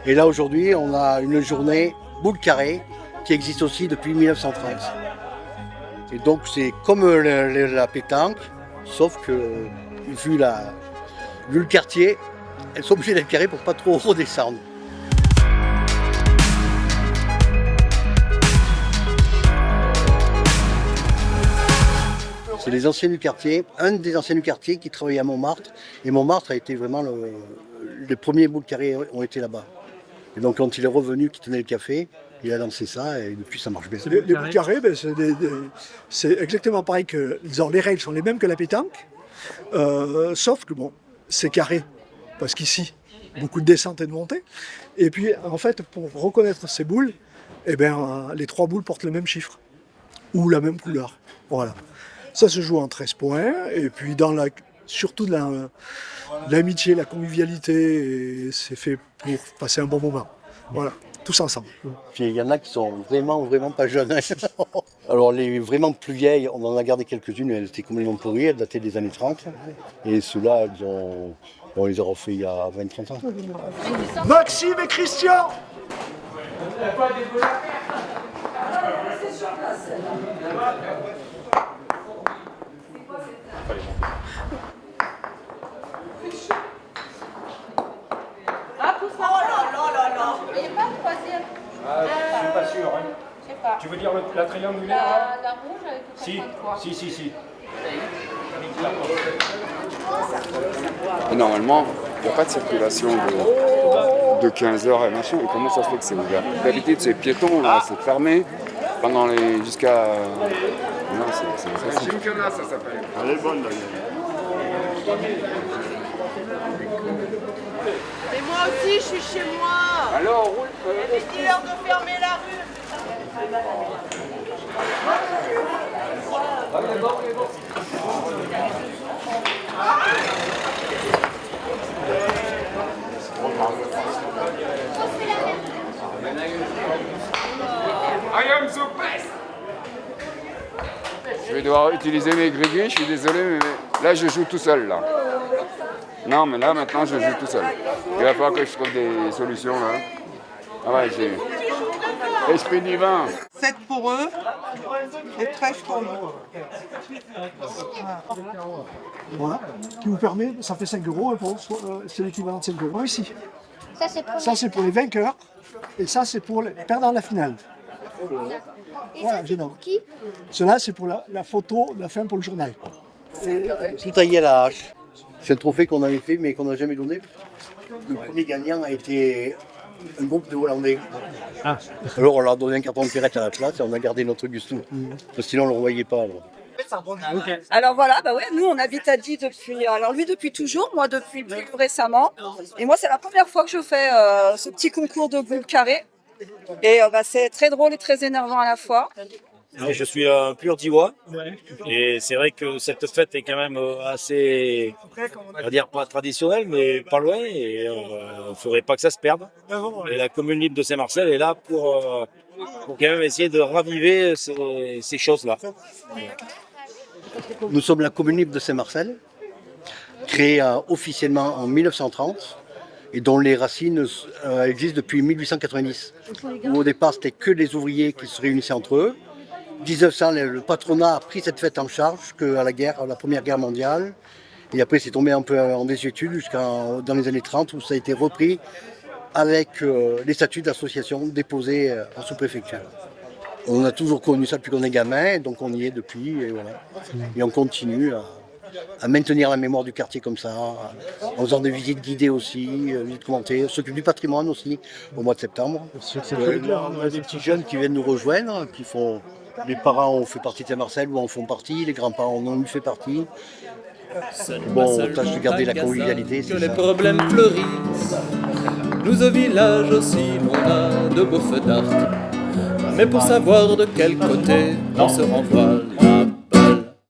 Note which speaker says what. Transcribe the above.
Speaker 1: Et là aujourd'hui, on a une journée boule carrée qui existe aussi depuis 1930. Et donc c'est comme la pétanque, sauf que vu le quartier, elles sont obligées d'être carrées pour pas trop redescendre. C'est les anciens du quartier, un des anciens du quartier qui travaillait à Montmartre. Et Montmartre a été vraiment les premiers boules carrés ont été là-bas. Et donc quand il est revenu, qui tenait le café, il a lancé ça et depuis ça marche bien.
Speaker 2: Les boules carrées, c'est exactement pareil que les règles sont les mêmes que la pétanque, sauf que bon, c'est carré, parce qu'ici, beaucoup de descente et de montée. Et puis en fait, pour reconnaître ces boules, eh ben, les 3 boules portent le même chiffre, ou la même couleur. Voilà. Ça se joue en 13 points, et puis surtout l'amitié, la convivialité, c'est fait pour passer un bon moment. Voilà, tous ensemble.
Speaker 1: Puis il y en a qui sont vraiment pas jeunes. Alors les vraiment plus vieilles, on en a gardé quelques-unes, elles étaient complètement pourries, elles dataient des années 30. Et ceux-là, on les a refait il y a 20-30 ans.
Speaker 2: Maxime et Christian!
Speaker 3: Je suis pas sûr. Hein.
Speaker 4: Je sais pas.
Speaker 3: Tu veux dire la triangulaire là?
Speaker 4: La rouge avec le 53.
Speaker 3: Si.
Speaker 5: Et normalement, il n'y a pas de circulation de 15h et machin. Et comment ça se fait que c'est ouvert? D'habitude, c'est piéton, là, c'est fermé jusqu'à. Non, c'est Gymkhana, ça s'appelle. Elle est bonne, d'ailleurs.
Speaker 6: Mais moi aussi, je suis chez moi.
Speaker 5: Alors, roule.
Speaker 6: Il est l'heure de fermer la rue.
Speaker 5: I am the best. Je vais devoir utiliser mes grégués, je suis désolé, mais là je joue tout seul là. Non, mais là maintenant je joue tout seul. Il va falloir que je trouve des solutions là. Ah ouais, j'ai esprit divin.
Speaker 6: 7 pour eux et 13 pour nous.
Speaker 2: Voilà, qui vous permet, ça fait 5 €, c'est l'équivalent de 5 € ici. Ça c'est pour les vainqueurs, et ça c'est pour les perdants de la finale. Voilà, génial. Cela c'est pour la photo de la fin pour le journal.
Speaker 1: Tout taillé à la hache. C'est un trophée qu'on avait fait mais qu'on n'a jamais donné. Le premier gagnant a été un groupe de Hollandais. Ah. Alors on leur a donné un carton de pirate à la place et on a gardé notre Gustou. Parce que sinon on ne le revoyait pas. Alors.
Speaker 7: Okay. Alors voilà, nous on habite à Die depuis toujours, moi depuis plus récemment. Et moi c'est la première fois que je fais ce petit concours de boules carrées. Et c'est très drôle et très énervant à la fois.
Speaker 8: Je suis un pur Diois et c'est vrai que cette fête est quand même assez, on va dire pas traditionnelle, mais pas loin et il ne faudrait pas que ça se perde. Et la commune libre de Saint-Marcel est là pour quand même essayer de raviver ces choses-là.
Speaker 1: Nous sommes la commune libre de Saint-Marcel, créée officiellement en 1930 et dont les racines existent depuis 1890. Où au départ, c'était que les ouvriers qui se réunissaient entre eux. 1900, le patronat a pris cette fête en charge qu'à la Première Guerre mondiale. Et après, c'est tombé un peu en désuétude jusqu'à dans les années 30 où ça a été repris avec les statuts d'association déposés en sous-préfecture. On a toujours connu ça depuis qu'on est gamin, donc on y est depuis, et voilà. Et on continue à maintenir la mémoire du quartier comme ça, en faisant des visites guidées aussi, visites commentées, s'occupe du patrimoine aussi au mois de septembre. On a des petits jeunes qui viennent nous rejoindre, qui font. Les parents ont fait partie de Saint-Marcel ou en font partie, les grands-parents en ont fait partie. Bon, on tâche de garder la convivialité.
Speaker 9: Que les problèmes fleurissent. Nous au village aussi, on a de beaux feux d'art. Mais pour savoir de quel côté on se renvoie,